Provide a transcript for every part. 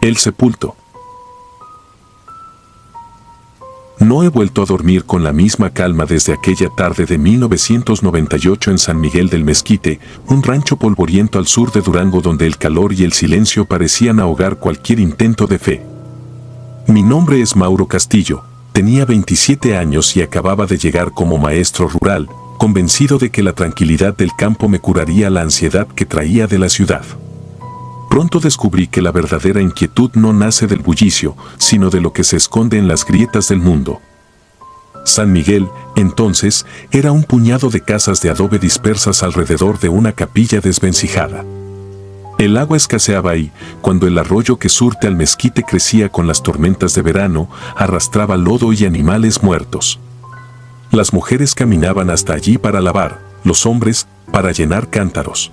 El sepulto. No he vuelto a dormir con la misma calma desde aquella tarde de 1998 en San Miguel del Mezquite, un rancho polvoriento al sur de Durango donde el calor y el silencio parecían ahogar cualquier intento de fe. Mi nombre es Mauro Castillo, tenía 27 años y acababa de llegar como maestro rural, convencido de que la tranquilidad del campo me curaría la ansiedad que traía de la ciudad. Pronto descubrí que la verdadera inquietud no nace del bullicio, sino de lo que se esconde en las grietas del mundo. San Miguel, entonces, era un puñado de casas de adobe dispersas alrededor de una capilla desvencijada. El agua escaseaba ahí, cuando el arroyo que surte al mezquite crecía con las tormentas de verano, arrastraba lodo y animales muertos. Las mujeres caminaban hasta allí para lavar, los hombres, para llenar cántaros.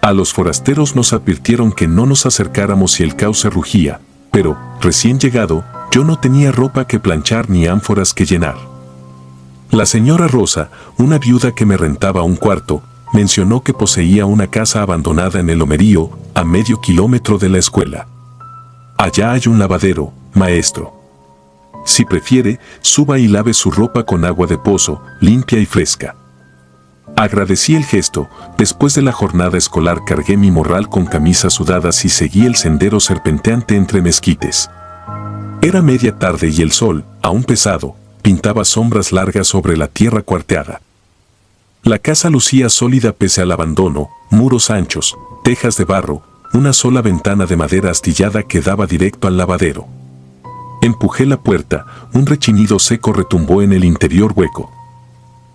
A los forasteros nos advirtieron que no nos acercáramos si el cauce rugía, pero, recién llegado, yo no tenía ropa que planchar ni ánforas que llenar. La señora Rosa, una viuda que me rentaba un cuarto, mencionó que poseía una casa abandonada en el Lomerío, a medio kilómetro de la escuela. Allá hay un lavadero, maestro. Si prefiere, suba y lave su ropa con agua de pozo, limpia y fresca. Agradecí el gesto. Después de la jornada escolar cargué mi morral con camisas sudadas y seguí el sendero serpenteante entre mezquites. Era media tarde y el sol, aún pesado, pintaba sombras largas sobre la tierra cuarteada. La casa lucía sólida pese al abandono, muros anchos, tejas de barro, una sola ventana de madera astillada que daba directo al lavadero. Empujé la puerta, un rechinido seco retumbó en el interior hueco.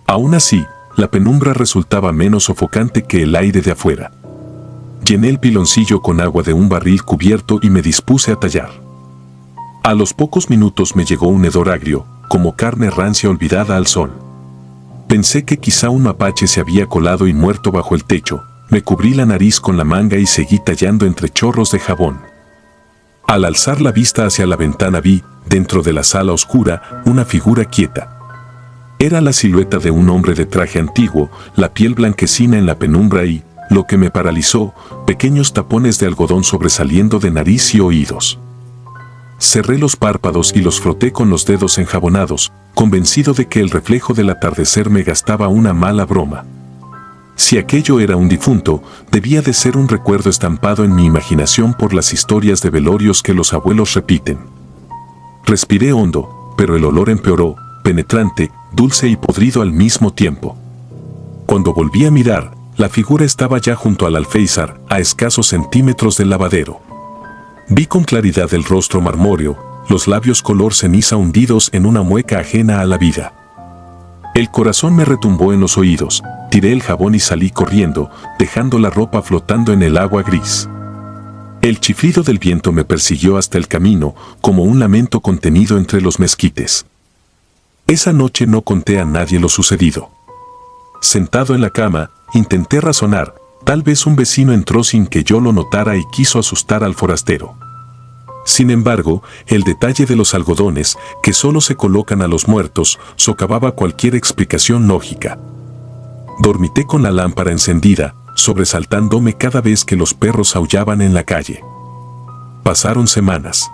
Aún así, la penumbra resultaba menos sofocante que el aire de afuera. Llené el piloncillo con agua de un barril cubierto y me dispuse a tallar. A los pocos minutos me llegó un hedor agrio, como carne rancia olvidada al sol. Pensé que quizá un mapache se había colado y muerto bajo el techo. Me cubrí la nariz con la manga y seguí tallando entre chorros de jabón. Al alzar la vista hacia la ventana vi, dentro de la sala oscura, una figura quieta. Era la silueta de un hombre de traje antiguo, la piel blanquecina en la penumbra y, lo que me paralizó, pequeños tapones de algodón sobresaliendo de nariz y oídos. Cerré los párpados y los froté con los dedos enjabonados, convencido de que el reflejo del atardecer me gastaba una mala broma. Si aquello era un difunto, debía de ser un recuerdo estampado en mi imaginación por las historias de velorios que los abuelos repiten. Respiré hondo, pero el olor empeoró, penetrante, dulce y podrido al mismo tiempo. Cuando volví a mirar, la figura estaba ya junto al alféizar, a escasos centímetros del lavadero. Vi con claridad el rostro marmóreo, los labios color ceniza hundidos en una mueca ajena a la vida. El corazón me retumbó en los oídos, tiré el jabón y salí corriendo, dejando la ropa flotando en el agua gris. El chiflido del viento me persiguió hasta el camino, como un lamento contenido entre los mezquites. Esa noche no conté a nadie lo sucedido. Sentado en la cama, intenté razonar. Tal vez un vecino entró sin que yo lo notara y quiso asustar al forastero. Sin embargo, el detalle de los algodones, que solo se colocan a los muertos, socavaba cualquier explicación lógica. Dormité con la lámpara encendida, sobresaltándome cada vez que los perros aullaban en la calle. Pasaron semanas.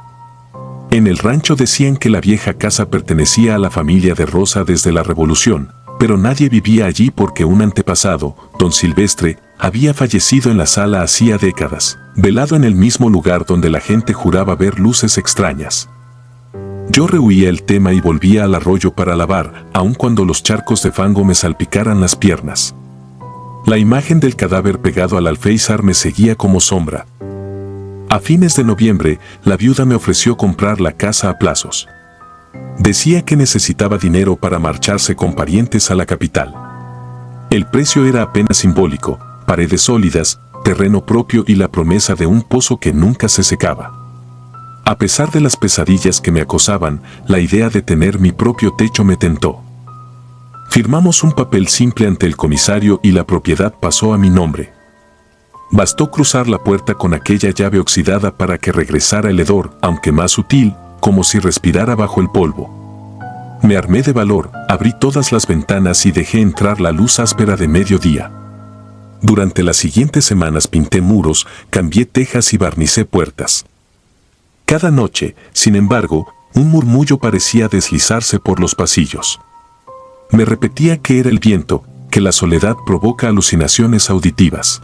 En el rancho decían que la vieja casa pertenecía a la familia de Rosa desde la Revolución, pero nadie vivía allí porque un antepasado, don Silvestre, había fallecido en la sala hacía décadas, velado en el mismo lugar donde la gente juraba ver luces extrañas. Yo rehuía el tema y volvía al arroyo para lavar, aun cuando los charcos de fango me salpicaran las piernas. La imagen del cadáver pegado al alféizar me seguía como sombra. A fines de noviembre, la viuda me ofreció comprar la casa a plazos. Decía que necesitaba dinero para marcharse con parientes a la capital. El precio era apenas simbólico, paredes sólidas, terreno propio y la promesa de un pozo que nunca se secaba. A pesar de las pesadillas que me acosaban, la idea de tener mi propio techo me tentó. Firmamos un papel simple ante el comisario y la propiedad pasó a mi nombre. Bastó cruzar la puerta con aquella llave oxidada para que regresara el hedor, aunque más sutil, como si respirara bajo el polvo. Me armé de valor, abrí todas las ventanas y dejé entrar la luz áspera de mediodía. Durante las siguientes semanas pinté muros, cambié tejas y barnicé puertas. Cada noche, sin embargo, un murmullo parecía deslizarse por los pasillos. Me repetía que era el viento, que la soledad provoca alucinaciones auditivas.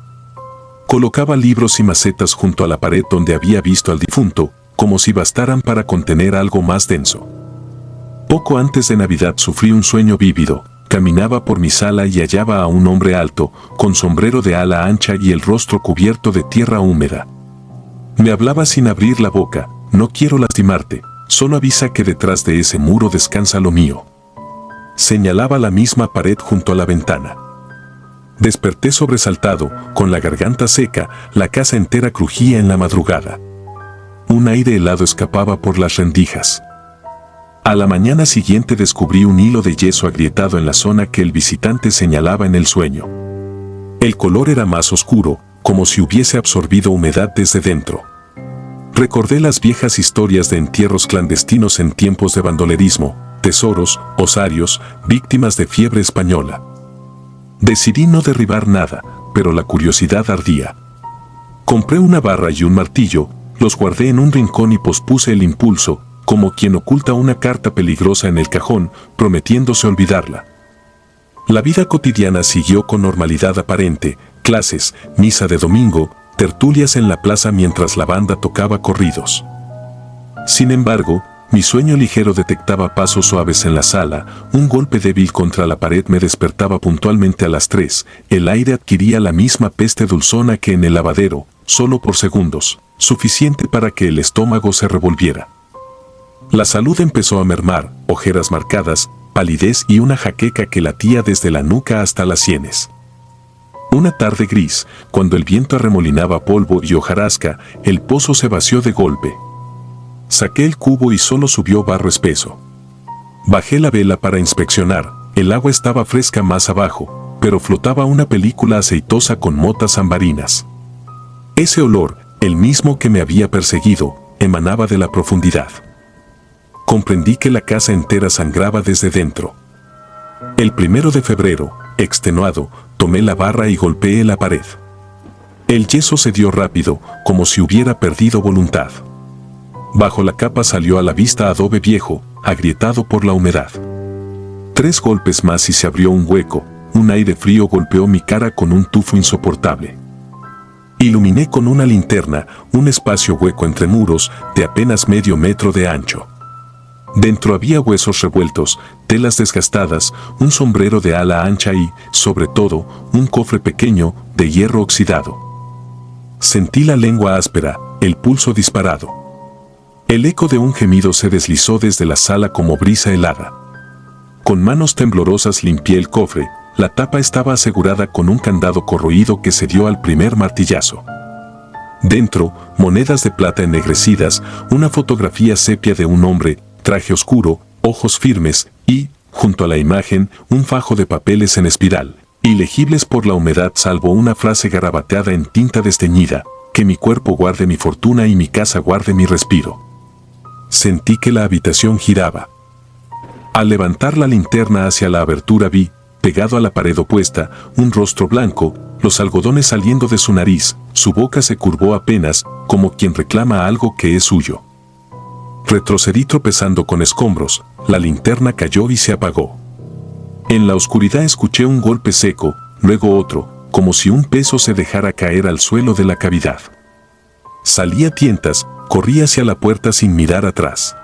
Colocaba libros y macetas junto a la pared donde había visto al difunto, como si bastaran para contener algo más denso. Poco antes de Navidad sufrí un sueño vívido. Caminaba por mi sala y hallaba a un hombre alto, con sombrero de ala ancha y el rostro cubierto de tierra húmeda. Me hablaba sin abrir la boca: no quiero lastimarte, solo avisa que detrás de ese muro descansa lo mío. Señalaba la misma pared junto a la ventana. Desperté sobresaltado, con la garganta seca, la casa entera crujía en la madrugada. Un aire helado escapaba por las rendijas. A la mañana siguiente descubrí un hilo de yeso agrietado en la zona que el visitante señalaba en el sueño. El color era más oscuro, como si hubiese absorbido humedad desde dentro. Recordé las viejas historias de entierros clandestinos en tiempos de bandolerismo, tesoros, osarios, víctimas de fiebre española. Decidí no derribar nada, pero la curiosidad ardía. Compré una barra y un martillo, los guardé en un rincón y pospuse el impulso, como quien oculta una carta peligrosa en el cajón, prometiéndose olvidarla. La vida cotidiana siguió con normalidad aparente: clases, misa de domingo, tertulias en la plaza mientras la banda tocaba corridos. Sin embargo, mi sueño ligero detectaba pasos suaves en la sala, un golpe débil contra la pared me despertaba puntualmente a las 3, el aire adquiría la misma peste dulzona que en el lavadero, solo por segundos, suficiente para que el estómago se revolviera. La salud empezó a mermar: ojeras marcadas, palidez y una jaqueca que latía desde la nuca hasta las sienes. Una tarde gris, cuando el viento arremolinaba polvo y hojarasca, el pozo se vació de golpe. Saqué el cubo y solo subió barro espeso. Bajé la vela para inspeccionar: el agua estaba fresca más abajo, pero flotaba una película aceitosa con motas ambarinas. Ese olor, el mismo que me había perseguido, emanaba de la profundidad. Comprendí que la casa entera sangraba desde dentro. El 1 de febrero, extenuado, tomé la barra y golpeé la pared. El yeso cedió rápido, como si hubiera perdido voluntad. Bajo la capa salió a la vista adobe viejo, agrietado por la humedad. 3 golpes más y se abrió un hueco. Un aire frío golpeó mi cara con un tufo insoportable. Iluminé con una linterna un espacio hueco entre muros de apenas medio metro de ancho. Dentro había huesos revueltos, telas desgastadas, un sombrero de ala ancha y, sobre todo, un cofre pequeño de hierro oxidado. Sentí la lengua áspera, el pulso disparado. El eco de un gemido se deslizó desde la sala como brisa helada. Con manos temblorosas limpié el cofre. La tapa estaba asegurada con un candado corroído que se dio al primer martillazo. Dentro, monedas de plata ennegrecidas, una fotografía sepia de un hombre, traje oscuro, ojos firmes y, junto a la imagen, un fajo de papeles en espiral, ilegibles por la humedad salvo una frase garabateada en tinta desteñida: que mi cuerpo guarde mi fortuna y mi casa guarde mi respiro. Sentí que la habitación giraba. Al levantar la linterna hacia la abertura vi, pegado a la pared opuesta, un rostro blanco, los algodones saliendo de su nariz, su boca se curvó apenas, como quien reclama algo que es suyo. Retrocedí tropezando con escombros, la linterna cayó y se apagó. En la oscuridad escuché un golpe seco, luego otro, como si un peso se dejara caer al suelo de la cavidad. Salí a tientas, corrí hacia la puerta sin mirar atrás.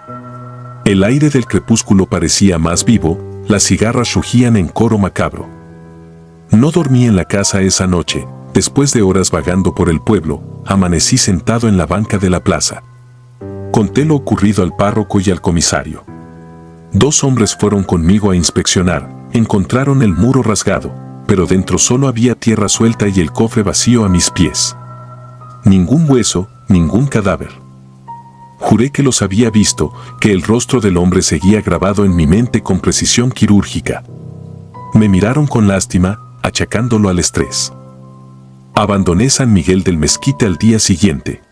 El aire del crepúsculo parecía más vivo, las cigarras rugían en coro macabro. No dormí en la casa esa noche. Después de horas vagando por el pueblo, amanecí sentado en la banca de la plaza. Conté lo ocurrido al párroco y al comisario. 2 hombres fueron conmigo a inspeccionar, encontraron el muro rasgado, pero dentro solo había tierra suelta y el cofre vacío a mis pies. Ningún hueso, ningún cadáver. Juré que los había visto, que el rostro del hombre seguía grabado en mi mente con precisión quirúrgica. Me miraron con lástima, achacándolo al estrés. Abandoné San Miguel del Mezquite al día siguiente.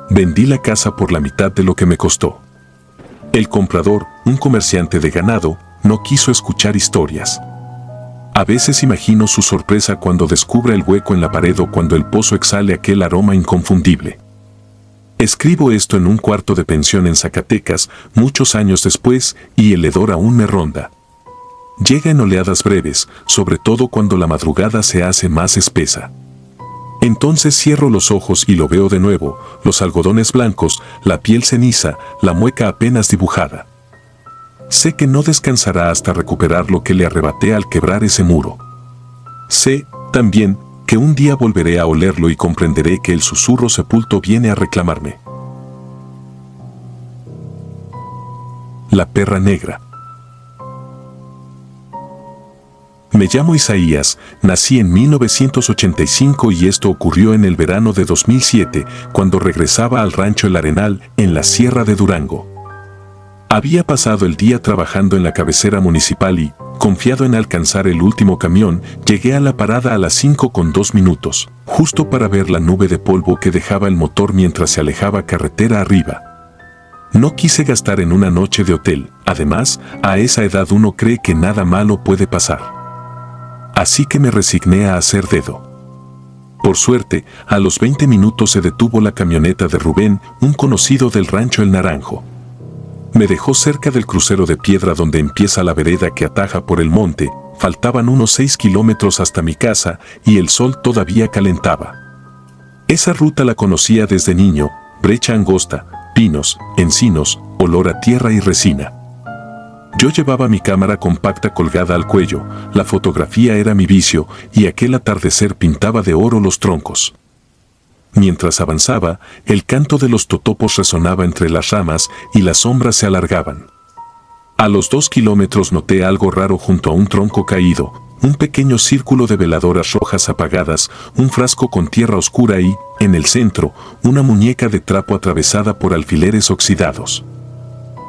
Vendí la casa por la mitad de lo que me costó. El comprador, un comerciante de ganado, no quiso escuchar historias. A veces imagino su sorpresa cuando descubra el hueco en la pared o cuando el pozo exhale aquel aroma inconfundible. Escribo esto en un cuarto de pensión en Zacatecas, muchos años después, y el hedor aún me ronda. Llega en oleadas breves, sobre todo cuando la madrugada se hace más espesa. Entonces cierro los ojos y lo veo de nuevo, los algodones blancos, la piel ceniza, la mueca apenas dibujada. Sé que no descansará hasta recuperar lo que le arrebaté al quebrar ese muro. Sé, también, que un día volveré a olerlo y comprenderé que el susurro sepulto viene a reclamarme. La perra negra. Me llamo Isaías, nací en 1985 y esto ocurrió en el verano de 2007, cuando regresaba al rancho El Arenal, en la Sierra de Durango. Había pasado el día trabajando en la cabecera municipal y, confiado en alcanzar el último camión, llegué a la parada a las 5:02, justo para ver la nube de polvo que dejaba el motor mientras se alejaba carretera arriba. No quise gastar en una noche de hotel, además, a esa edad uno cree que nada malo puede pasar. Así que me resigné a hacer dedo. Por suerte, a los 20 minutos se detuvo la camioneta de Rubén, un conocido del rancho El Naranjo. Me dejó cerca del crucero de piedra donde empieza la vereda que ataja por el monte, faltaban unos 6 kilómetros hasta mi casa y el sol todavía calentaba. Esa ruta la conocía desde niño, brecha angosta, pinos, encinos, olor a tierra y resina. Yo llevaba mi cámara compacta colgada al cuello, la fotografía era mi vicio y aquel atardecer pintaba de oro los troncos. Mientras avanzaba, el canto de los totopos resonaba entre las ramas y las sombras se alargaban. A los 2 kilómetros noté algo raro junto a un tronco caído, un pequeño círculo de veladoras rojas apagadas, un frasco con tierra oscura y, en el centro, una muñeca de trapo atravesada por alfileres oxidados.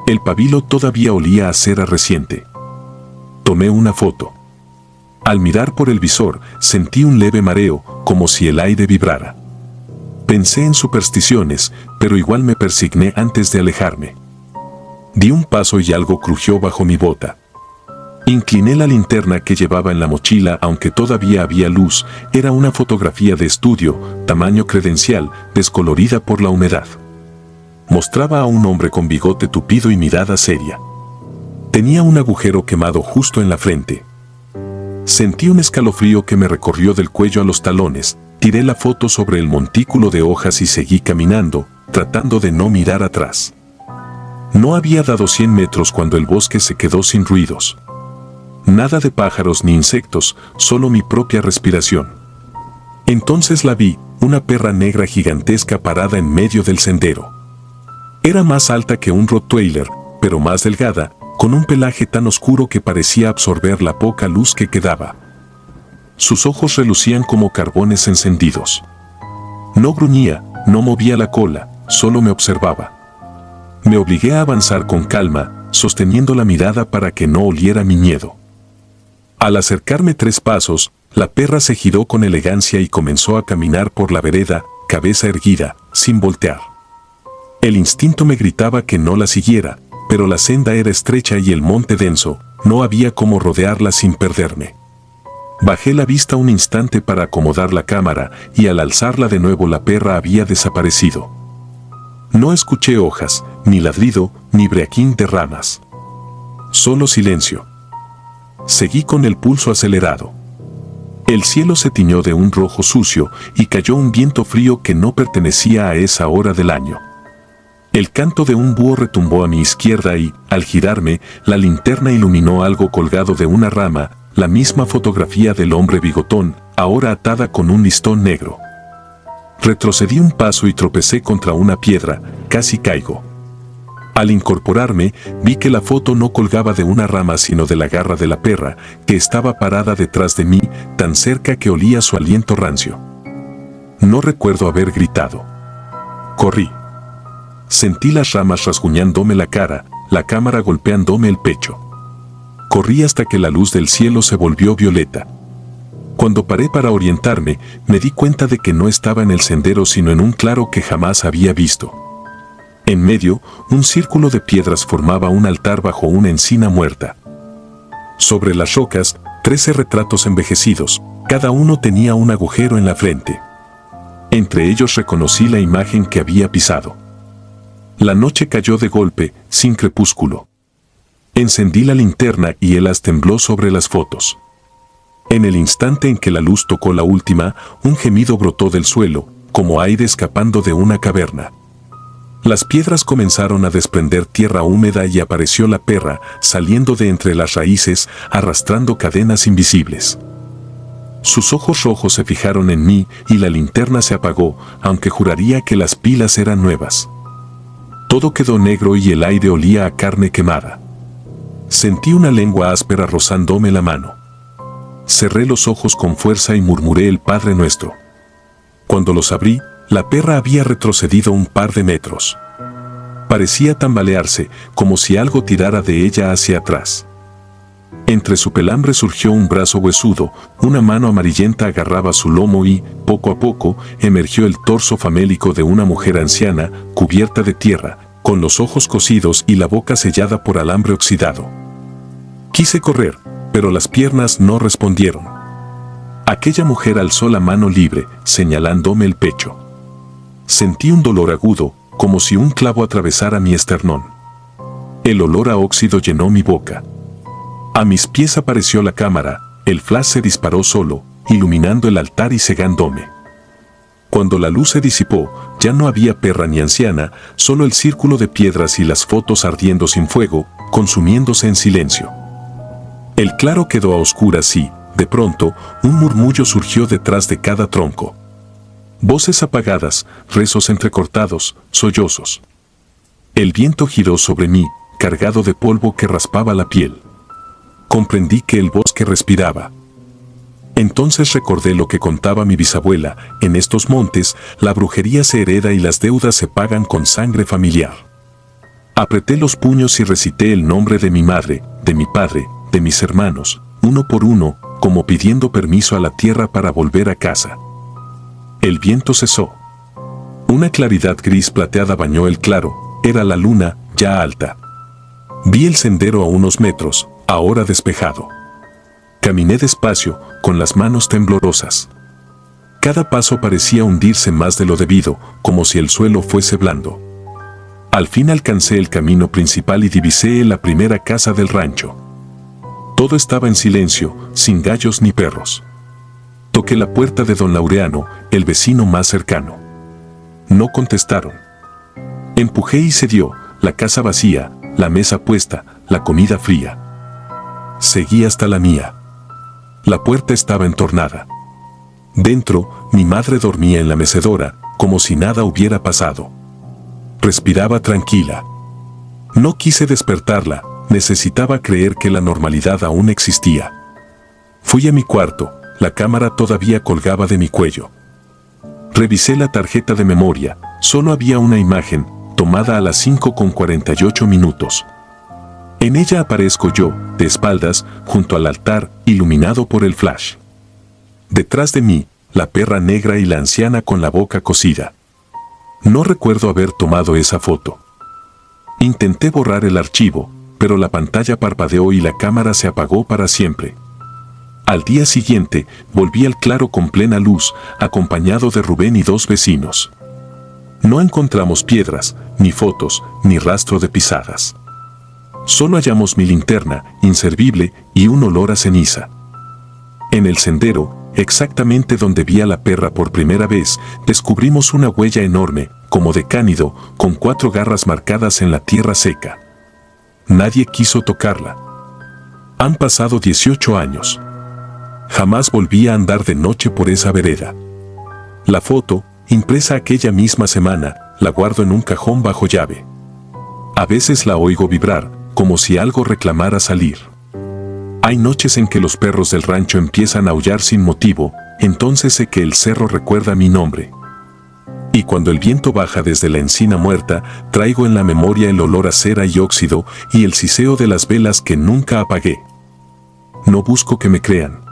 El pabilo todavía olía a cera reciente. Tomé una foto. Al mirar por el visor, sentí un leve mareo, como si el aire vibrara. Pensé en supersticiones, pero igual me persigné antes de alejarme. Di un paso y algo crujió bajo mi bota. Incliné la linterna que llevaba en la mochila, aunque todavía había luz, era una fotografía de estudio, tamaño credencial, descolorida por la humedad. Mostraba a un hombre con bigote tupido y mirada seria. Tenía un agujero quemado justo en la frente. Sentí un escalofrío que me recorrió del cuello a los talones, tiré la foto sobre el montículo de hojas y seguí caminando, tratando de no mirar atrás. No había dado 100 metros cuando el bosque se quedó sin ruidos. Nada de pájaros ni insectos, solo mi propia respiración. Entonces la vi, una perra negra gigantesca parada en medio del sendero. Era más alta que un rottweiler, pero más delgada, con un pelaje tan oscuro que parecía absorber la poca luz que quedaba. Sus ojos relucían como carbones encendidos. No gruñía, no movía la cola, solo me observaba. Me obligué a avanzar con calma, sosteniendo la mirada para que no oliera mi miedo. Al acercarme 3 pasos, la perra se giró con elegancia y comenzó a caminar por la vereda, cabeza erguida, sin voltear. El instinto me gritaba que no la siguiera, pero la senda era estrecha y el monte denso, no había cómo rodearla sin perderme. Bajé la vista un instante para acomodar la cámara y al alzarla de nuevo la perra había desaparecido. No escuché hojas, ni ladrido, ni breaquín de ramas. Solo silencio. Seguí con el pulso acelerado. El cielo se tiñó de un rojo sucio y cayó un viento frío que no pertenecía a esa hora del año. El canto de un búho retumbó a mi izquierda y, al girarme, la linterna iluminó algo colgado de una rama, la misma fotografía del hombre bigotón, ahora atada con un listón negro. Retrocedí un paso y tropecé contra una piedra, casi caigo. Al incorporarme, vi que la foto no colgaba de una rama sino de la garra de la perra, que estaba parada detrás de mí, tan cerca que olía su aliento rancio. No recuerdo haber gritado. Corrí. Sentí las ramas rasguñándome la cara, la cámara golpeándome el pecho. Corrí hasta que la luz del cielo se volvió violeta. Cuando paré para orientarme, me di cuenta de que no estaba en el sendero sino en un claro que jamás había visto. En medio, un círculo de piedras formaba un altar bajo una encina muerta. Sobre las rocas, 13 retratos envejecidos, cada uno tenía un agujero en la frente. Entre ellos reconocí la imagen que había pisado. La noche cayó de golpe, sin crepúsculo. Encendí la linterna y el haz tembló sobre las fotos. En el instante en que la luz tocó la última, un gemido brotó del suelo, como aire escapando de una caverna. Las piedras comenzaron a desprender tierra húmeda y apareció la perra, saliendo de entre las raíces, arrastrando cadenas invisibles. Sus ojos rojos se fijaron en mí y la linterna se apagó, aunque juraría que las pilas eran nuevas. Todo quedó negro y el aire olía a carne quemada. Sentí una lengua áspera rozándome la mano. Cerré los ojos con fuerza y murmuré el Padre Nuestro. Cuando los abrí, la perra había retrocedido un par de metros. Parecía tambalearse, como si algo tirara de ella hacia atrás. Entre su pelambre surgió un brazo huesudo, una mano amarillenta agarraba su lomo y, poco a poco, emergió el torso famélico de una mujer anciana, cubierta de tierra, con los ojos cosidos y la boca sellada por alambre oxidado. Quise correr, pero las piernas no respondieron. Aquella mujer alzó la mano libre, señalándome el pecho. Sentí un dolor agudo, como si un clavo atravesara mi esternón. El olor a óxido llenó mi boca. A mis pies apareció la cámara, el flash se disparó solo, iluminando el altar y cegándome. Cuando la luz se disipó, ya no había perra ni anciana, solo el círculo de piedras y las fotos ardiendo sin fuego, consumiéndose en silencio. El claro quedó a oscuras y, de pronto, un murmullo surgió detrás de cada tronco. Voces apagadas, rezos entrecortados, sollozos. El viento giró sobre mí, cargado de polvo que raspaba la piel. Comprendí que el bosque respiraba. Entonces recordé lo que contaba mi bisabuela: en estos montes, la brujería se hereda y las deudas se pagan con sangre familiar. Apreté los puños y recité el nombre de mi madre, de mi padre, de mis hermanos, uno por uno, como pidiendo permiso a la tierra para volver a casa. El viento cesó. Una claridad gris plateada bañó el claro, era la luna, ya alta. Vi el sendero a unos metros, ahora despejado. Caminé despacio, con las manos temblorosas. Cada paso parecía hundirse más de lo debido, como si el suelo fuese blando. Al fin alcancé el camino principal y divisé la primera casa del rancho. Todo estaba en silencio, sin gallos ni perros. Toqué la puerta de don Laureano, el vecino más cercano. No contestaron. Empujé y se dio, la casa vacía, la mesa puesta, la comida fría. Seguí hasta la mía. La puerta estaba entornada. Dentro, mi madre dormía en la mecedora, como si nada hubiera pasado. Respiraba tranquila. No quise despertarla, necesitaba creer que la normalidad aún existía. Fui a mi cuarto, la cámara todavía colgaba de mi cuello. Revisé la tarjeta de memoria, solo había una imagen, tomada a las 5:48. En ella aparezco yo, de espaldas, junto al altar, iluminado por el flash. Detrás de mí, la perra negra y la anciana con la boca cosida. No recuerdo haber tomado esa foto. Intenté borrar el archivo, pero la pantalla parpadeó y la cámara se apagó para siempre. Al día siguiente, volví al claro con plena luz, acompañado de Rubén y dos vecinos. No encontramos piedras, ni fotos, ni rastro de pisadas. Solo hallamos mi linterna, inservible, y un olor a ceniza. En el sendero, exactamente donde vi a la perra por primera vez, descubrimos una huella enorme, como de cánido, con 4 garras marcadas en la tierra seca. Nadie quiso tocarla. Han pasado 18 años. Jamás volví a andar de noche por esa vereda. La foto, impresa aquella misma semana, la guardo en un cajón bajo llave. A veces la oigo vibrar, como si algo reclamara salir. Hay noches en que los perros del rancho empiezan a aullar sin motivo, entonces sé que el cerro recuerda mi nombre. Y cuando el viento baja desde la encina muerta, traigo en la memoria el olor a cera y óxido y el siseo de las velas que nunca apagué. No busco que me crean.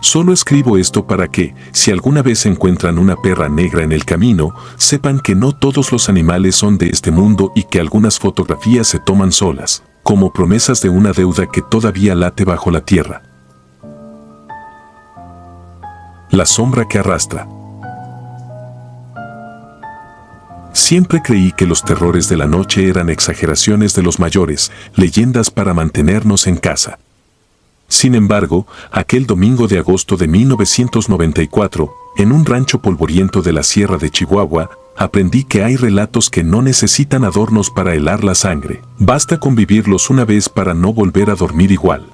Solo escribo esto para que, si alguna vez encuentran una perra negra en el camino, sepan que no todos los animales son de este mundo y que algunas fotografías se toman solas, como promesas de una deuda que todavía late bajo la tierra. La sombra que arrastra. Siempre creí que los terrores de la noche eran exageraciones de los mayores, leyendas para mantenernos en casa. Sin embargo, aquel domingo de agosto de 1994, en un rancho polvoriento de la Sierra de Chihuahua, aprendí que hay relatos que no necesitan adornos para helar la sangre. Basta con vivirlos una vez para no volver a dormir igual.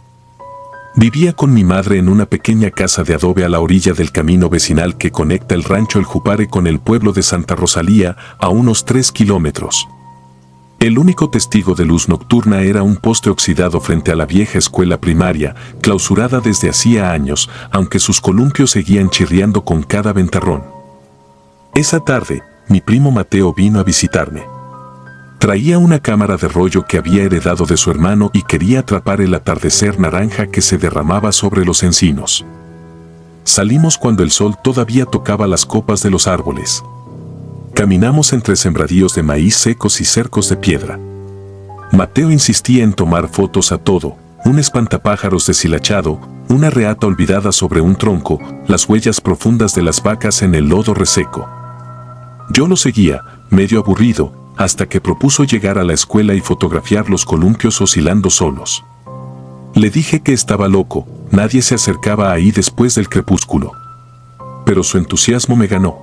Vivía con mi madre en una pequeña casa de adobe a la orilla del camino vecinal que conecta el rancho El Jupare con el pueblo de Santa Rosalía, a unos 3 kilómetros. El único testigo de luz nocturna era un poste oxidado frente a la vieja escuela primaria, clausurada desde hacía años, aunque sus columpios seguían chirriando con cada ventarrón. Esa tarde, mi primo Mateo vino a visitarme. Traía una cámara de rollo que había heredado de su hermano y quería atrapar el atardecer naranja que se derramaba sobre los encinos. Salimos cuando el sol todavía tocaba las copas de los árboles. Caminamos entre sembradíos de maíz secos y cercos de piedra. Mateo insistía en tomar fotos a todo: un espantapájaros deshilachado, una reata olvidada sobre un tronco, las huellas profundas de las vacas en el lodo reseco. Yo lo seguía, medio aburrido, hasta que propuso llegar a la escuela y fotografiar los columpios oscilando solos. Le dije que estaba loco, nadie se acercaba ahí después del crepúsculo. Pero su entusiasmo me ganó.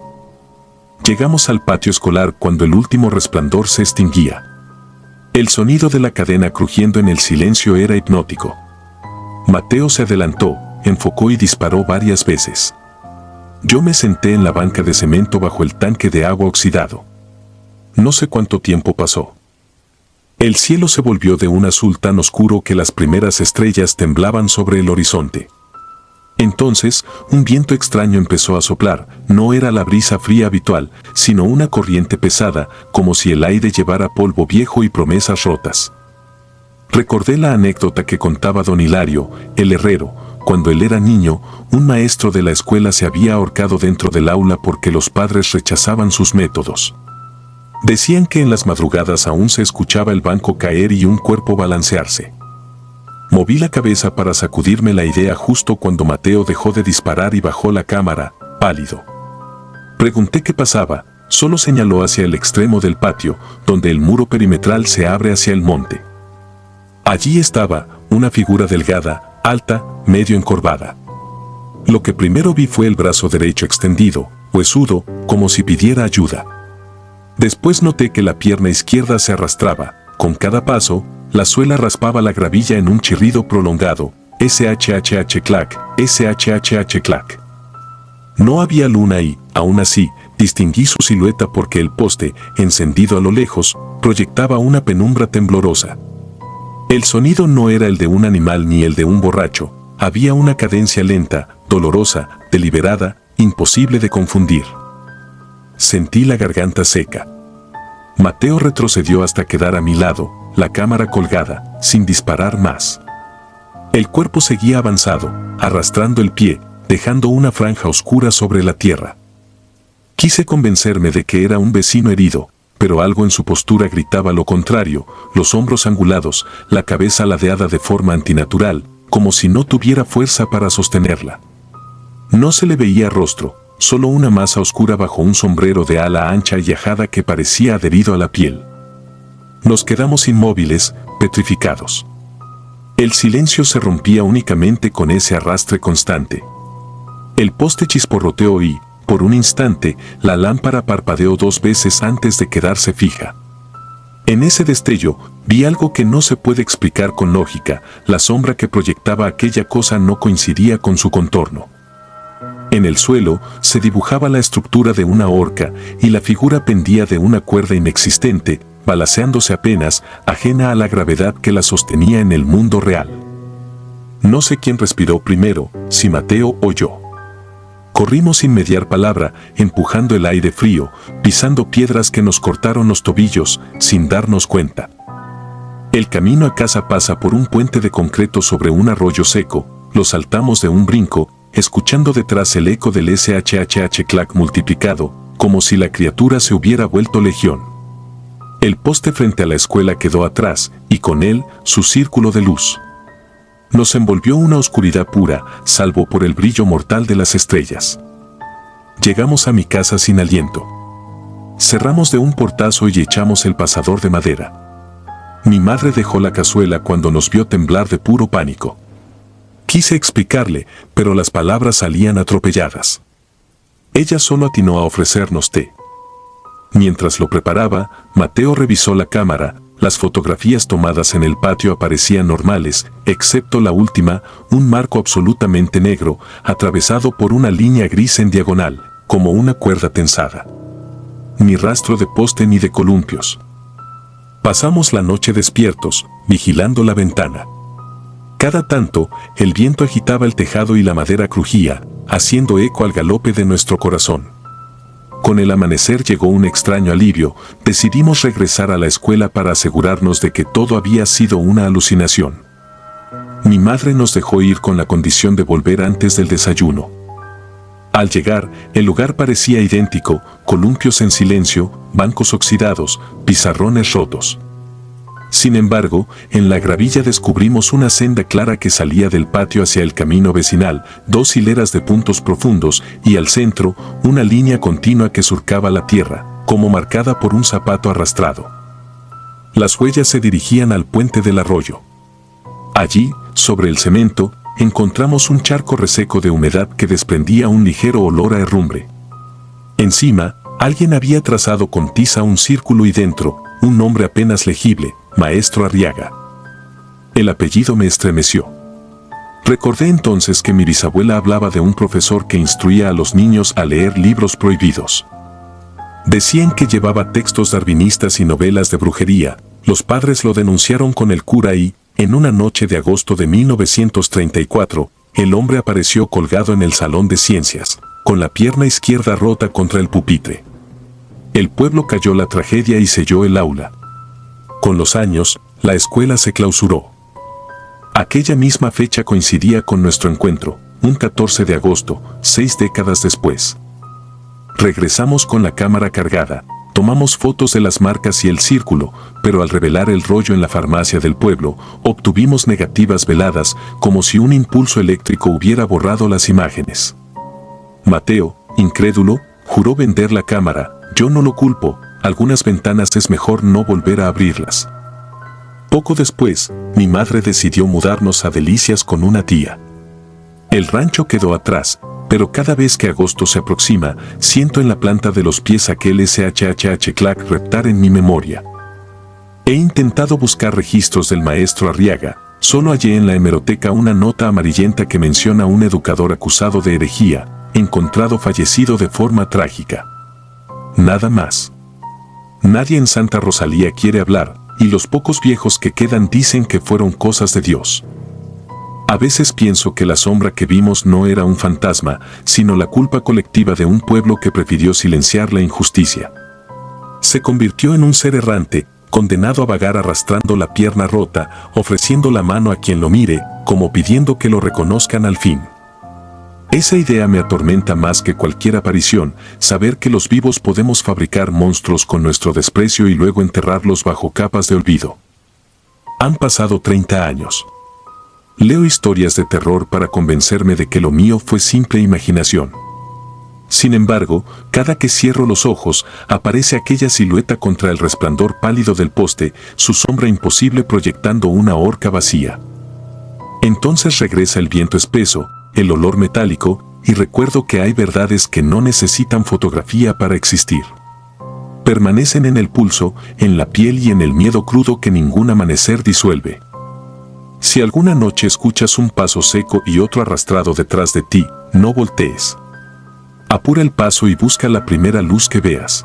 Llegamos al patio escolar cuando el último resplandor se extinguía. El sonido de la cadena crujiendo en el silencio era hipnótico. Mateo se adelantó, enfocó y disparó varias veces. Yo me senté en la banca de cemento bajo el tanque de agua oxidado. No sé cuánto tiempo pasó. El cielo se volvió de un azul tan oscuro que las primeras estrellas temblaban sobre el horizonte. Entonces, un viento extraño empezó a soplar. No era la brisa fría habitual, sino una corriente pesada, como si el aire llevara polvo viejo y promesas rotas. Recordé la anécdota que contaba don Hilario, el herrero. Cuando él era niño, un maestro de la escuela se había ahorcado dentro del aula porque los padres rechazaban sus métodos. Decían que en las madrugadas aún se escuchaba el banco caer y un cuerpo balancearse. Moví la cabeza para sacudirme la idea justo cuando Mateo dejó de disparar y bajó la cámara, pálido. Pregunté qué pasaba, solo señaló hacia el extremo del patio, donde el muro perimetral se abre hacia el monte. Allí estaba, una figura delgada, alta, medio encorvada. Lo que primero vi fue el brazo derecho extendido, huesudo, como si pidiera ayuda. Después noté que la pierna izquierda se arrastraba. Con cada paso, la suela raspaba la gravilla en un chirrido prolongado. SHHH clac, SHHH clac. No había luna y, aún así, distinguí su silueta porque el poste, encendido a lo lejos, proyectaba una penumbra temblorosa. El sonido no era el de un animal ni el de un borracho. Había una cadencia lenta, dolorosa, deliberada, imposible de confundir. Sentí la garganta seca. Mateo retrocedió hasta quedar a mi lado, la cámara colgada, sin disparar más. El cuerpo seguía avanzado, arrastrando el pie, dejando una franja oscura sobre la tierra. Quise convencerme de que era un vecino herido, pero algo en su postura gritaba lo contrario: los hombros angulados, la cabeza ladeada de forma antinatural, como si no tuviera fuerza para sostenerla. No se le veía rostro, solo una masa oscura bajo un sombrero de ala ancha y ajada que parecía adherido a la piel. Nos quedamos inmóviles, petrificados. El silencio se rompía únicamente con ese arrastre constante. El poste chisporroteó y, por un instante, la lámpara parpadeó 2 veces antes de quedarse fija. En ese destello, vi algo que no se puede explicar con lógica: la sombra que proyectaba aquella cosa no coincidía con su contorno. En el suelo se dibujaba la estructura de una horca y la figura pendía de una cuerda inexistente, balanceándose apenas, ajena a la gravedad que la sostenía en el mundo real. No sé quién respiró primero, si Mateo o yo. Corrimos sin mediar palabra, empujando el aire frío, pisando piedras que nos cortaron los tobillos, sin darnos cuenta. El camino a casa pasa por un puente de concreto sobre un arroyo seco. Lo saltamos de un brinco, escuchando detrás el eco del SHHH clac multiplicado, como si la criatura se hubiera vuelto legión. El poste frente a la escuela quedó atrás, y con él, su círculo de luz. Nos envolvió una oscuridad pura, salvo por el brillo mortal de las estrellas. Llegamos a mi casa sin aliento. Cerramos de un portazo y echamos el pasador de madera. Mi madre dejó la cazuela cuando nos vio temblar de puro pánico. Quise explicarle, pero las palabras salían atropelladas. Ella solo atinó a ofrecernos té. Mientras lo preparaba, Mateo revisó la cámara. Las fotografías tomadas en el patio aparecían normales, excepto la última, un marco absolutamente negro, atravesado por una línea gris en diagonal, como una cuerda tensada. Ni rastro de poste ni de columpios. Pasamos la noche despiertos, vigilando la ventana. Cada tanto, el viento agitaba el tejado y la madera crujía, haciendo eco al galope de nuestro corazón. Con el amanecer llegó un extraño alivio. Decidimos regresar a la escuela para asegurarnos de que todo había sido una alucinación. Mi madre nos dejó ir con la condición de volver antes del desayuno. Al llegar, el lugar parecía idéntico, columpios en silencio, bancos oxidados, pizarrones rotos. Sin embargo, en la gravilla descubrimos una senda clara que salía del patio hacia el camino vecinal, 2 hileras de puntos profundos y al centro, una línea continua que surcaba la tierra, como marcada por un zapato arrastrado. Las huellas se dirigían al puente del arroyo. Allí, sobre el cemento, encontramos un charco reseco de humedad que desprendía un ligero olor a herrumbre. Encima, alguien había trazado con tiza un círculo y dentro, un nombre apenas legible, Maestro Arriaga. El apellido me estremeció. Recordé entonces que mi bisabuela hablaba de un profesor que instruía a los niños a leer libros prohibidos. Decían que llevaba textos darwinistas y novelas de brujería. Los padres lo denunciaron con el cura y, en una noche de agosto de 1934, el hombre apareció colgado en el salón de ciencias, con la pierna izquierda rota contra el pupitre. El pueblo cayó la tragedia y selló el aula. Con los años, la escuela se clausuró. Aquella misma fecha coincidía con nuestro encuentro, un 14 de agosto, 6 décadas después. Regresamos con la cámara cargada, tomamos fotos de las marcas y el círculo, pero al revelar el rollo en la farmacia del pueblo, obtuvimos negativas veladas, como si un impulso eléctrico hubiera borrado las imágenes. Mateo, incrédulo, juró vender la cámara. Yo no lo culpo. Algunas ventanas es mejor no volver a abrirlas. Poco después, mi madre decidió mudarnos a Delicias con una tía. El rancho quedó atrás, pero cada vez que agosto se aproxima, siento en la planta de los pies aquel SHHH clac reptar en mi memoria. He intentado buscar registros del maestro Arriaga, solo hallé en la hemeroteca una nota amarillenta que menciona a un educador acusado de herejía, encontrado fallecido de forma trágica. Nada más. Nadie en Santa Rosalía quiere hablar, y los pocos viejos que quedan dicen que fueron cosas de Dios. A veces pienso que la sombra que vimos no era un fantasma, sino la culpa colectiva de un pueblo que prefirió silenciar la injusticia. Se convirtió en un ser errante, condenado a vagar arrastrando la pierna rota, ofreciendo la mano a quien lo mire, como pidiendo que lo reconozcan al fin. Esa idea me atormenta más que cualquier aparición, saber que los vivos podemos fabricar monstruos con nuestro desprecio y luego enterrarlos bajo capas de olvido. Han pasado 30 años. Leo historias de terror para convencerme de que lo mío fue simple imaginación. Sin embargo, cada que cierro los ojos, aparece aquella silueta contra el resplandor pálido del poste, su sombra imposible proyectando una horca vacía. Entonces regresa el viento espeso, el olor metálico, y recuerdo que hay verdades que no necesitan fotografía para existir. Permanecen en el pulso, en la piel y en el miedo crudo que ningún amanecer disuelve. Si alguna noche escuchas un paso seco y otro arrastrado detrás de ti, no voltees. Apura el paso y busca la primera luz que veas.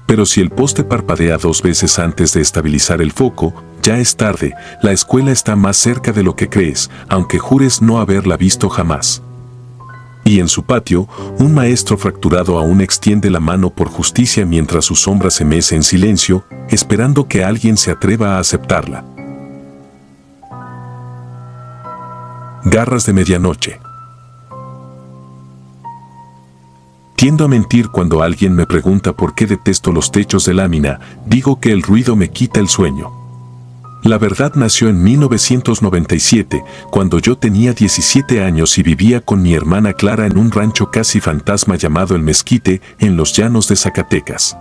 Pero si el poste parpadea 2 veces antes de estabilizar el foco, ya es tarde, la escuela está más cerca de lo que crees, aunque jures no haberla visto jamás. Y en su patio, un maestro fracturado aún extiende la mano por justicia mientras su sombra se mece en silencio, esperando que alguien se atreva a aceptarla. Garras de medianoche. Tiendo a mentir cuando alguien me pregunta por qué detesto los techos de lámina, digo que el ruido me quita el sueño. La verdad nació en 1997, cuando yo tenía 17 años y vivía con mi hermana Clara en un rancho casi fantasma llamado El Mezquite, en los llanos de Zacatecas.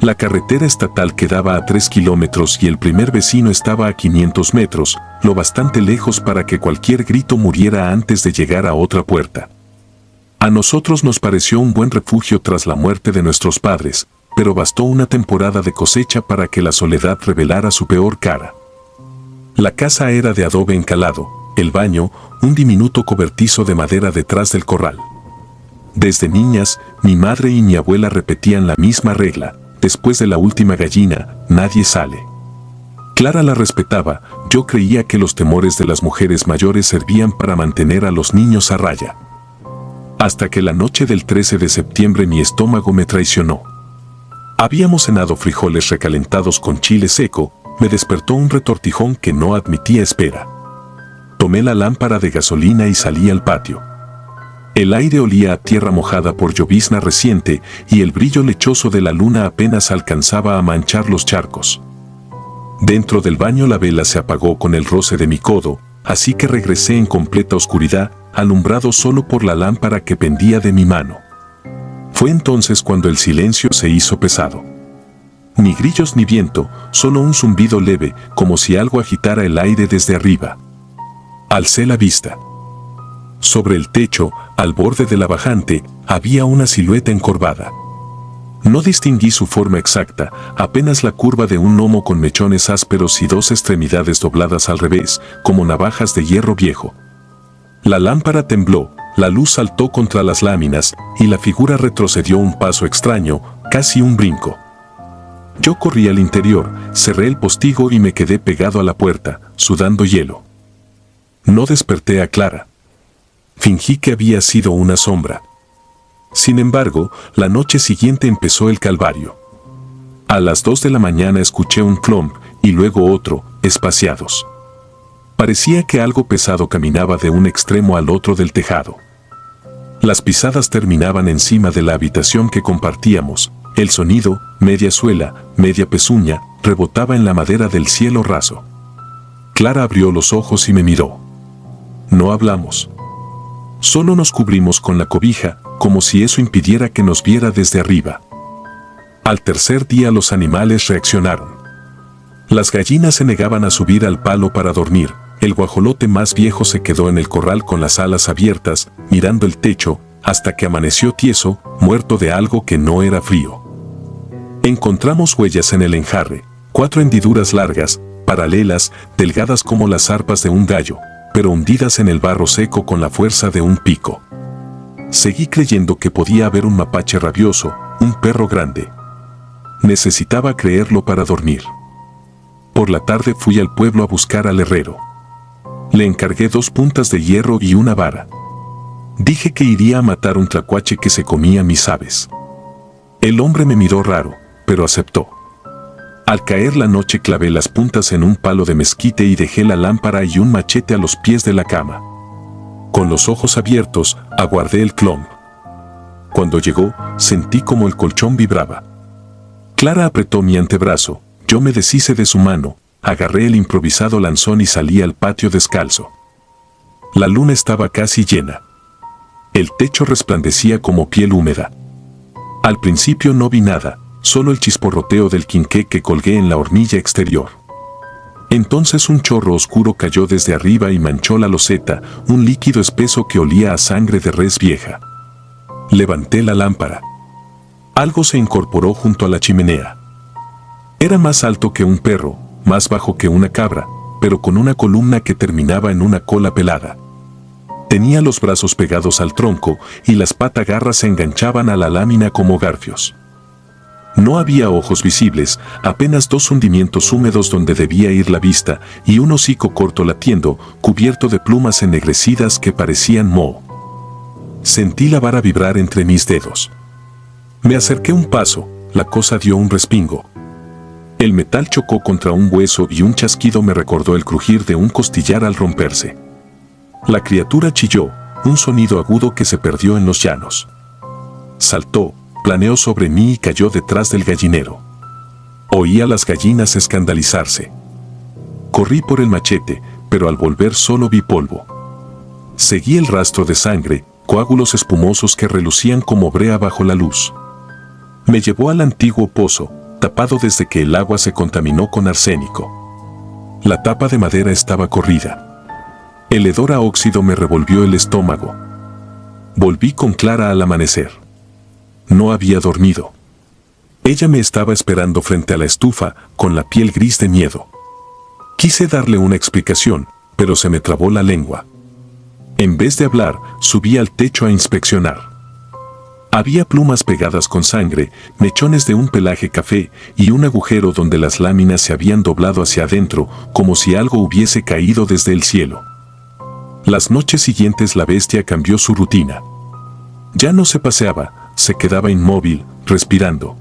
La carretera estatal quedaba a 3 kilómetros y el primer vecino estaba a 500 metros, lo bastante lejos para que cualquier grito muriera antes de llegar a otra puerta. A nosotros nos pareció un buen refugio tras la muerte de nuestros padres, pero bastó una temporada de cosecha para que la soledad revelara su peor cara. La casa era de adobe encalado, el baño, un diminuto cobertizo de madera detrás del corral. Desde niñas, mi madre y mi abuela repetían la misma regla: después de la última gallina, nadie sale. Clara la respetaba, yo creía que los temores de las mujeres mayores servían para mantener a los niños a raya. Hasta que la noche del 13 de septiembre mi estómago me traicionó. Habíamos cenado frijoles recalentados con chile seco, me despertó un retortijón que no admitía espera. Tomé la lámpara de gasolina y salí al patio. El aire olía a tierra mojada por llovizna reciente y el brillo lechoso de la luna apenas alcanzaba a manchar los charcos. Dentro del baño la vela se apagó con el roce de mi codo, así que regresé en completa oscuridad, alumbrado solo por la lámpara que pendía de mi mano. Fue entonces cuando el silencio se hizo pesado. Ni grillos ni viento, solo un zumbido leve, como si algo agitara el aire desde arriba. Alcé la vista. Sobre el techo, al borde de la bajante, había una silueta encorvada. No distinguí su forma exacta, apenas la curva de un lomo con mechones ásperos y dos extremidades dobladas al revés, como navajas de hierro viejo. La lámpara tembló, la luz saltó contra las láminas, y la figura retrocedió un paso extraño, casi un brinco. Yo corrí al interior, cerré el postigo y me quedé pegado a la puerta, sudando hielo. No desperté a Clara. Fingí que había sido una sombra. Sin embargo, la noche siguiente empezó el calvario. A las 2 de la mañana escuché un clomp y luego otro, espaciados. Parecía que algo pesado caminaba de un extremo al otro del tejado. Las pisadas terminaban encima de la habitación que compartíamos. El sonido, media suela, media pezuña, rebotaba en la madera del cielo raso. Clara abrió los ojos y me miró. No hablamos. Solo nos cubrimos con la cobija, como si eso impidiera que nos viera desde arriba. Al tercer día los animales reaccionaron. Las gallinas se negaban a subir al palo para dormir. El guajolote más viejo se quedó en el corral con las alas abiertas, mirando el techo, hasta que amaneció tieso, muerto de algo que no era frío. Encontramos huellas en el enjarre, 4 hendiduras largas, paralelas, delgadas como las arpas de un gallo, pero hundidas en el barro seco con la fuerza de un pico. Seguí creyendo que podía haber un mapache rabioso, un perro grande. Necesitaba creerlo para dormir. Por la tarde fui al pueblo a buscar al herrero. Le encargué 2 puntas de hierro y una vara. Dije que iría a matar un tlacuache que se comía mis aves. El hombre me miró raro, pero aceptó. Al caer la noche clavé las puntas en un palo de mezquite y dejé la lámpara y un machete a los pies de la cama. Con los ojos abiertos, aguardé el clomp. Cuando llegó, sentí como el colchón vibraba. Clara apretó mi antebrazo, yo me deshice de su mano, agarré el improvisado lanzón y salí al patio descalzo. La luna estaba casi llena. El techo resplandecía como piel húmeda. Al principio no vi nada, solo el chisporroteo del quinqué que colgué en la hornilla exterior. Entonces un chorro oscuro cayó desde arriba y manchó la loseta, un líquido espeso que olía a sangre de res vieja. Levanté la lámpara. Algo se incorporó junto a la chimenea. Era más alto que un perro, más bajo que una cabra, pero con una columna que terminaba en una cola pelada. Tenía los brazos pegados al tronco y las patagarras se enganchaban a la lámina como garfios. No había ojos visibles, apenas 2 hundimientos húmedos donde debía ir la vista y un hocico corto latiendo, cubierto de plumas ennegrecidas que parecían moho. Sentí la vara vibrar entre mis dedos. Me acerqué un paso, la cosa dio un respingo. El metal chocó contra un hueso y un chasquido me recordó el crujir de un costillar al romperse. La criatura chilló, un sonido agudo que se perdió en los llanos. Saltó, planeó sobre mí y cayó detrás del gallinero. Oí a las gallinas escandalizarse. Corrí por el machete, pero al volver solo vi polvo. Seguí el rastro de sangre, coágulos espumosos que relucían como brea bajo la luz. Me llevó al antiguo pozo, tapado desde que el agua se contaminó con arsénico. La tapa de madera estaba corrida. El hedor a óxido me revolvió el estómago. Volví con Clara al amanecer. No había dormido. Ella me estaba esperando frente a la estufa, con la piel gris de miedo. Quise darle una explicación, pero se me trabó la lengua. En vez de hablar, subí al techo a inspeccionar. Había plumas pegadas con sangre, mechones de un pelaje café y un agujero donde las láminas se habían doblado hacia adentro, como si algo hubiese caído desde el cielo. Las noches siguientes la bestia cambió su rutina. Ya no se paseaba, se quedaba inmóvil, respirando.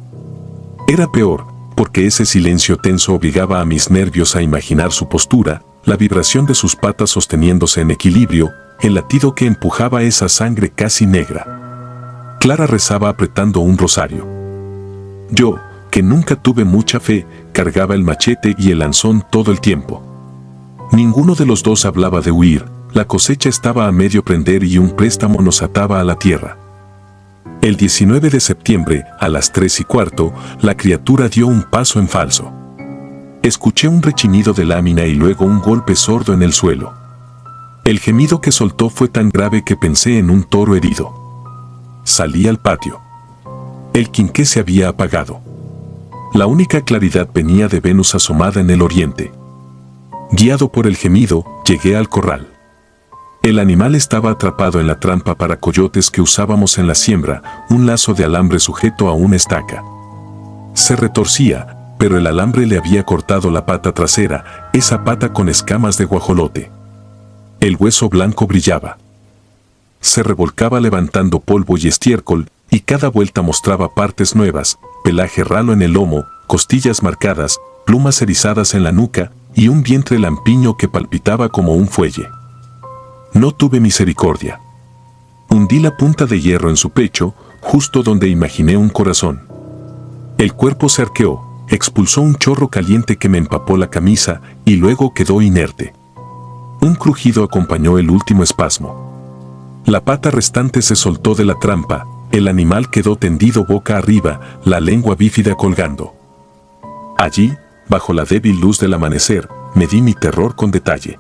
Era peor, porque ese silencio tenso obligaba a mis nervios a imaginar su postura, la vibración de sus patas sosteniéndose en equilibrio, el latido que empujaba esa sangre casi negra. Clara rezaba apretando un rosario. Yo, que nunca tuve mucha fe, cargaba el machete y el lanzón todo el tiempo. Ninguno de los dos hablaba de huir, la cosecha estaba a medio prender y un préstamo nos ataba a la tierra. El 19 de septiembre, a las 3:15, la criatura dio un paso en falso. Escuché un rechinido de lámina y luego un golpe sordo en el suelo. El gemido que soltó fue tan grave que pensé en un toro herido. Salí al patio. El quinqué se había apagado. La única claridad venía de Venus asomada en el oriente. Guiado por el gemido, llegué al corral. El animal estaba atrapado en la trampa para coyotes que usábamos en la siembra, un lazo de alambre sujeto a una estaca. Se retorcía, pero el alambre le había cortado la pata trasera, esa pata con escamas de guajolote. El hueso blanco brillaba. Se revolcaba levantando polvo y estiércol, y cada vuelta mostraba partes nuevas, pelaje ralo en el lomo, costillas marcadas, plumas erizadas en la nuca, y un vientre lampiño que palpitaba como un fuelle. No tuve misericordia. Hundí la punta de hierro en su pecho, justo donde imaginé un corazón. El cuerpo se arqueó, expulsó un chorro caliente que me empapó la camisa, y luego quedó inerte. Un crujido acompañó el último espasmo. La pata restante se soltó de la trampa, el animal quedó tendido boca arriba, la lengua bífida colgando. Allí, bajo la débil luz del amanecer, medí mi terror con detalle.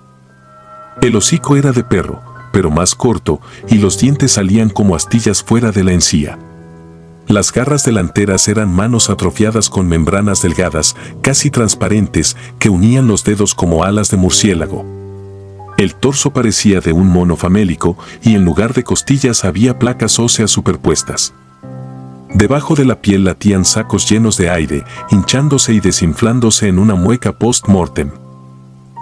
El hocico era de perro, pero más corto, y los dientes salían como astillas fuera de la encía. Las garras delanteras eran manos atrofiadas con membranas delgadas, casi transparentes, que unían los dedos como alas de murciélago. El torso parecía de un mono famélico y en lugar de costillas había placas óseas superpuestas. Debajo de la piel latían sacos llenos de aire, hinchándose y desinflándose en una mueca post-mortem.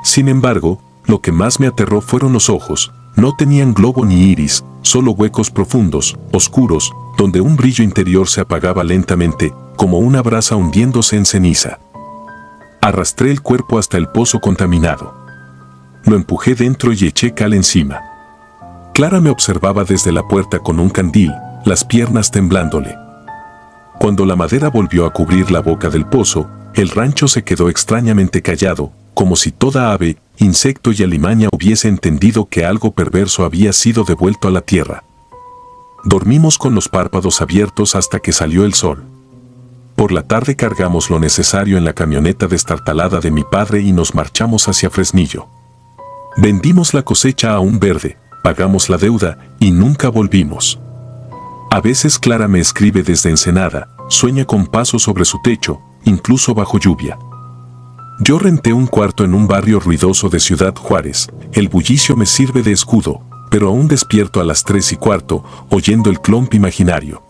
Sin embargo, lo que más me aterró fueron los ojos. No tenían globo ni iris, solo huecos profundos, oscuros, donde un brillo interior se apagaba lentamente, como una brasa hundiéndose en ceniza. Arrastré el cuerpo hasta el pozo contaminado. Lo empujé dentro y eché cal encima. Clara me observaba desde la puerta con un candil, las piernas temblándole. Cuando la madera volvió a cubrir la boca del pozo, el rancho se quedó extrañamente callado, como si toda ave, insecto y alimaña hubiese entendido que algo perverso había sido devuelto a la tierra. Dormimos con los párpados abiertos hasta que salió el sol. Por la tarde cargamos lo necesario en la camioneta destartalada de mi padre y nos marchamos hacia Fresnillo. Vendimos la cosecha a un verde, pagamos la deuda y nunca volvimos. A veces Clara me escribe desde Ensenada, sueña con pasos sobre su techo, incluso bajo lluvia. Yo renté un cuarto en un barrio ruidoso de Ciudad Juárez, el bullicio me sirve de escudo, pero aún despierto a las 3:15, oyendo el clomp imaginario.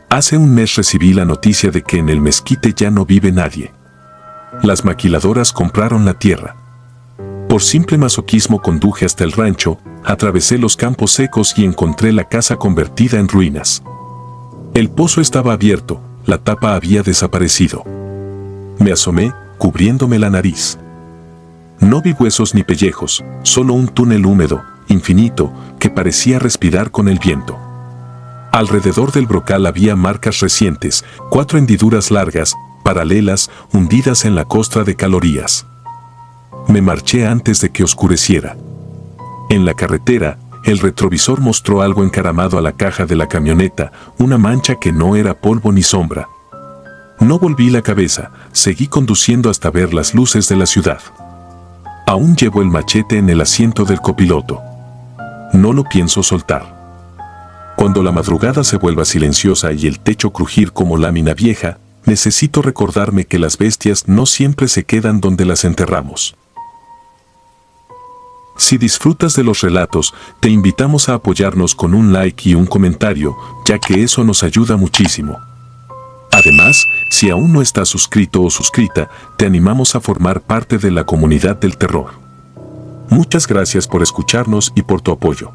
Hace un mes recibí la noticia de que en el mezquite ya no vive nadie. Las maquiladoras compraron la tierra. Por simple masoquismo conduje hasta el rancho, atravesé los campos secos y encontré la casa convertida en ruinas. El pozo estaba abierto, la tapa había desaparecido. Me asomé, cubriéndome la nariz. No vi huesos ni pellejos, solo un túnel húmedo, infinito, que parecía respirar con el viento. Alrededor del brocal había marcas recientes, 4 hendiduras largas, paralelas, hundidas en la costra de calorías. Me marché antes de que oscureciera. En la carretera, el retrovisor mostró algo encaramado a la caja de la camioneta, una mancha que no era polvo ni sombra. No volví la cabeza, seguí conduciendo hasta ver las luces de la ciudad. Aún llevo el machete en el asiento del copiloto. No lo pienso soltar. Cuando la madrugada se vuelva silenciosa y el techo crujir como lámina vieja, necesito recordarme que las bestias no siempre se quedan donde las enterramos. Si disfrutas de los relatos, te invitamos a apoyarnos con un like y un comentario, ya que eso nos ayuda muchísimo. Además, si aún no estás suscrito o suscrita, te animamos a formar parte de la comunidad del terror. Muchas gracias por escucharnos y por tu apoyo.